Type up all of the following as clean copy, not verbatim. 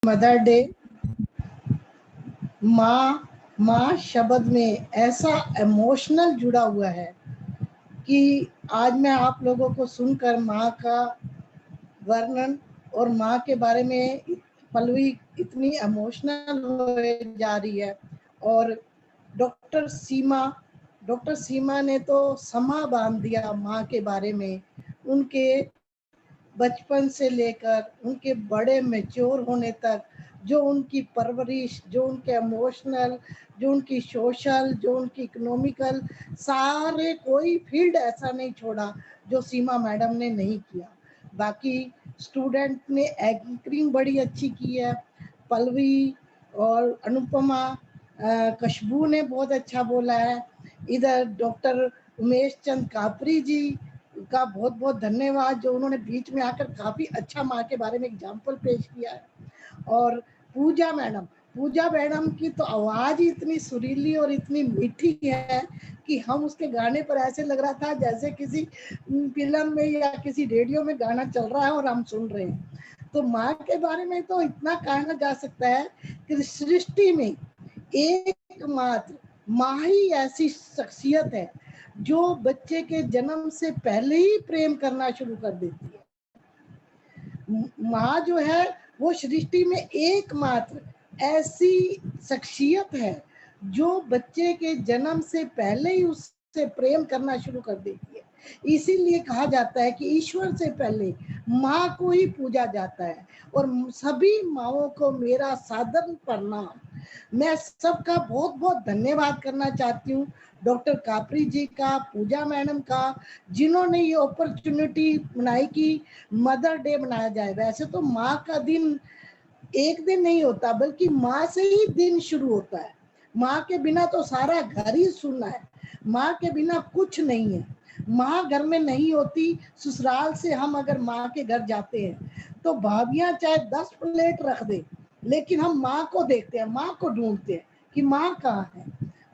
Mother day. माँ माँ शब्द में ऐसा इमोशनल जुड़ा हुआ है कि आज मैं आप लोगों को सुनकर माँ का वर्णन और माँ के बारे में पल्लवी इतनी इमोशनल हो जा रही है। और डॉक्टर सीमा ने तो समा बांध दिया माँ के बारे में। उनके बचपन से लेकर उनके बड़े मैच्योर होने तक जो उनकी परवरिश, जो उनके इमोशनल, जो उनकी सोशल, जो उनकी इकोनॉमिकल, सारे कोई फील्ड ऐसा नहीं छोड़ा जो सीमा मैडम ने नहीं किया। बाकी स्टूडेंट ने एंकरिंग बड़ी अच्छी की है। पल्लवी और अनुपमा, खुशबू ने बहुत अच्छा बोला है। इधर डॉक्टर उमेश चंद कापरी जी का बहुत बहुत धन्यवाद, जो उन्होंने बीच में आकर काफ़ी अच्छा माँ के बारे में एग्जाम्पल पेश किया है। और पूजा मैडम की तो आवाज़ ही इतनी सुरीली और इतनी मीठी है कि हम उसके गाने पर ऐसे लग रहा था जैसे किसी फिल्म में या किसी रेडियो में गाना चल रहा है और हम सुन रहे हैं। तो माँ के बारे में तो इतना कहना जा सकता है कि सृष्टि में एकमात्र माँ ही ऐसी शख्सियत है जो बच्चे के जन्म से पहले ही प्रेम करना शुरू कर देती है। माँ जो है वो सृष्टि में एकमात्र ऐसी शख्सियत है जो बच्चे के जन्म से पहले ही उससे प्रेम करना शुरू कर देती है। इसीलिए कहा जाता है कि ईश्वर से पहले माँ को ही पूजा जाता है। और सभी माँओं को मेरा सादर प्रणाम। मैं सबका बहुत बहुत धन्यवाद करना चाहती हूँ, डॉक्टर कापरी जी का, पूजा मैडम का, जिन्होंने ये अपॉर्चुनिटी बनाई कि मदर डे मनाया जाए। वैसे तो माँ का दिन एक दिन नहीं होता, बल्कि माँ से ही दिन शुरू होता है। माँ के बिना तो सारा घर ही सुनना है। माँ के बिना कुछ नहीं है। माँ घर में नहीं होती। ससुराल से हम अगर माँ के घर जाते हैं तो भाभियां चाहे 10 प्लेट रख दे, लेकिन हम माँ को देखते हैं, माँ को ढूंढते हैं कि माँ कहाँ है।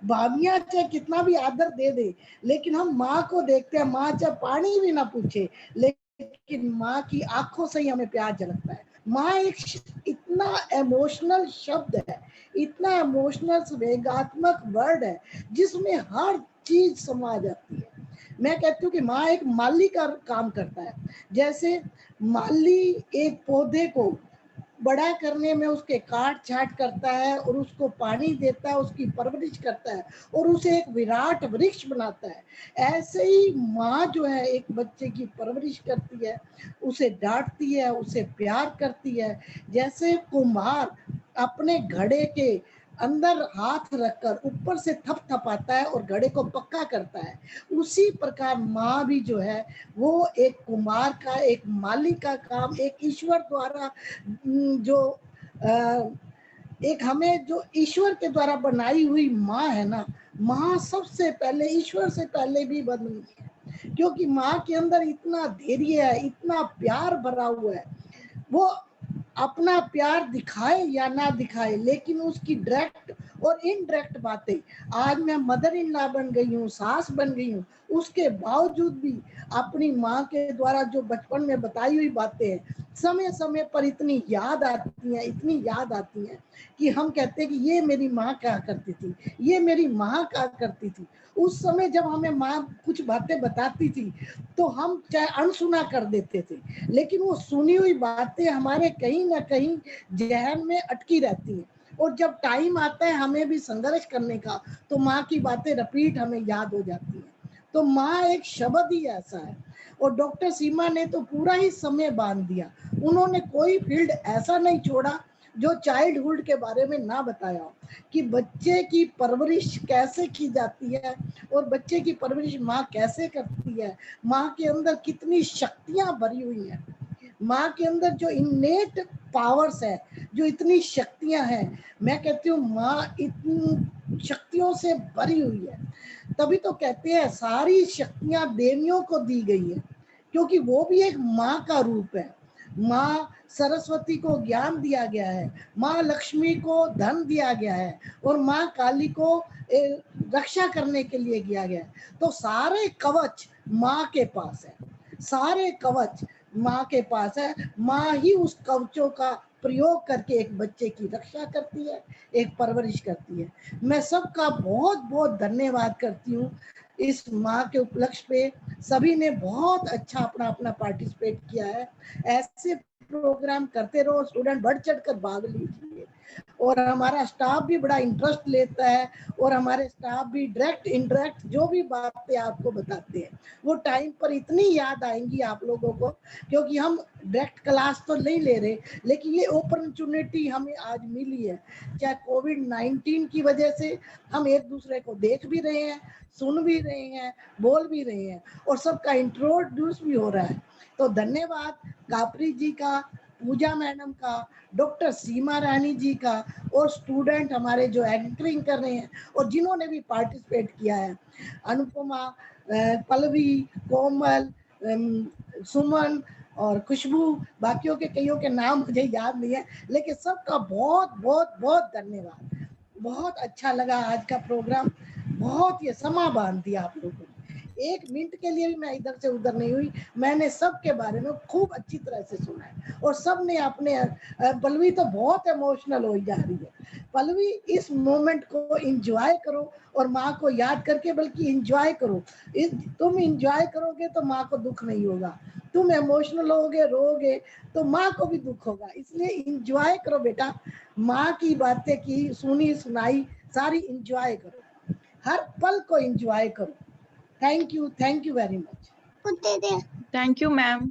भाभियां चाहे कितना भी आदर दे दे, लेकिन हम माँ को देखते हैं। माँ चाहे पानी भी ना पूछे, लेकिन माँ की आंखों से ही हमें प्यार झलकता है। माँ एक इतना इमोशनल शब्द है, इतना इमोशनल संवेगात्मक वर्ड है जिसमें हर चीज समा जाती है। मैं कहती हूँ कि माँ एक माली का काम करता है। जैसे माली एक पौधे को बड़ा करने में उसके काट छाट करता है और उसको पानी देता है, उसकी परवरिश करता है और उसे एक विराट वृक्ष बनाता है। ऐसे ही माँ जो है एक बच्चे की परवरिश करती है, उसे डांटती है, उसे प्यार करती है। जैसे कुम्हार अपने घड़े के अंदर हाथ रखकर ऊपर से थपथपाता है और घड़े को पक्का करता है, उसी प्रकार माँ भी जो है वो एक कुम्हार का, एक माली का काम, एक ईश्वर द्वारा जो एक हमें जो ईश्वर के द्वारा बनाई हुई माँ है ना, माँ सबसे पहले ईश्वर से पहले भी बनी है। क्योंकि माँ के अंदर इतना धैर्य है, इतना प्यार भरा हुआ है। वो अपना प्यार दिखाए या ना दिखाए, लेकिन उसकी डायरेक्ट और इनडायरेक्ट बातें, आज मैं मदर इन लॉ बन गई हूँ, सास बन गई हूँ, उसके बावजूद भी अपनी माँ के द्वारा जो बचपन में बताई हुई बातें हैं, समय समय पर इतनी याद आती हैं, इतनी याद आती हैं कि हम कहते हैं कि ये मेरी माँ क्या करती थी, ये मेरी माँ क्या करती थी। उस समय जब हमें माँ कुछ बातें बताती थी तो हम चाहे अनसुना कर देते थे, लेकिन वो सुनी हुई बातें हमारे कहीं ना कहीं जहन में अटकी रहती हैं। और जब टाइम आता है हमें भी संघर्ष करने का, तो माँ की बातें रिपीट हमें याद हो जाती हैं। तो माँ एक शब्द ही ऐसा है। और डॉक्टर सीमा ने तो पूरा ही समय बांध दिया। उन्होंने कोई फील्ड ऐसा नहीं छोड़ा जो चाइल्डहुड के बारे में ना बताया हो, कि बच्चे की परवरिश कैसे की जाती है और बच्चे की परवरिश माँ कैसे करती है, माँ के अंदर कितनी शक्तियां भरी हुई हैं, माँ के अंदर जो इनेट पावर्स है, जो इतनी शक्तियां हैं। मैं कहती हूँ माँ इतनी शक्तियों से भरी हुई है। तभी तो कहते हैं सारी शक्तियां देवियों को दी गई है, क्योंकि वो भी एक माँ का रूप है। माँ सरस्वती को ज्ञान दिया गया है, माँ लक्ष्मी को धन दिया गया है और माँ काली को रक्षा करने के लिए किया गया है। तो सारे कवच माँ के पास है, सारे कवच माँ के पास है। माँ ही उस कवचों का प्रयोग करके एक बच्चे की रक्षा करती है, एक परवरिश करती है। मैं सबका बहुत बहुत धन्यवाद करती हूँ इस माह के उपलक्ष्य पे। सभी ने बहुत अच्छा अपना अपना पार्टिसिपेट किया है। ऐसे प्रोग्राम करते रहो, स्टूडेंट बढ़ चढ़ कर भाग लीजिए, और हमारा स्टाफ भी बड़ा इंटरेस्ट लेता है, और हमारे स्टाफ भी डायरेक्ट इनडायरेक्ट जो भी बातें आपको बताते हैं वो टाइम पर इतनी याद आएंगी आप लोगों को, क्योंकि हम डायरेक्ट क्लास तो नहीं ले रहे, लेकिन ये अपॉर्चुनिटी हमें आज मिली है। चाहे कोविड-19 की वजह से हम एक दूसरे को देख भी रहे हैं, सुन भी रहे हैं, बोल भी रहे हैं, और सबका इंट्रोड्यूस भी हो रहा है। तो धन्यवाद कापरी जी का, पूजा मैडम का, डॉक्टर सीमा रानी जी का, और स्टूडेंट हमारे जो एंकरिंग कर रहे हैं और जिन्होंने भी पार्टिसिपेट किया है, अनुपमा, पल्लवी, कोमल, सुमन और खुशबू, बाकियों के कईयों के नाम मुझे याद नहीं है, लेकिन सबका बहुत बहुत बहुत धन्यवाद। बहुत अच्छा लगा आज का प्रोग्राम, बहुत ये समा बांध दिया आप लोगों ने। एक मिनट के लिए भी मैं इधर से उधर नहीं हुई, मैंने सबके बारे में खूब अच्छी तरह से सुना है, और सब ने अपने पल्लवी तो बहुत इमोशनल हो जा रही है। पल्लवी, इस मोमेंट को एंजॉय करो, और माँ को याद करके बल्कि एंजॉय करो। तुम एंजॉय करोगे तो माँ को दुख नहीं होगा, तुम इमोशनल होगे, रोगे, तो माँ को भी दुख होगा। इसलिए एंजॉय करो बेटा, माँ की बातें की, सुनी सुनाई सारी एंजॉय करो, हर पल को एंजॉय करो। Thank you very much. Thank you ma'am.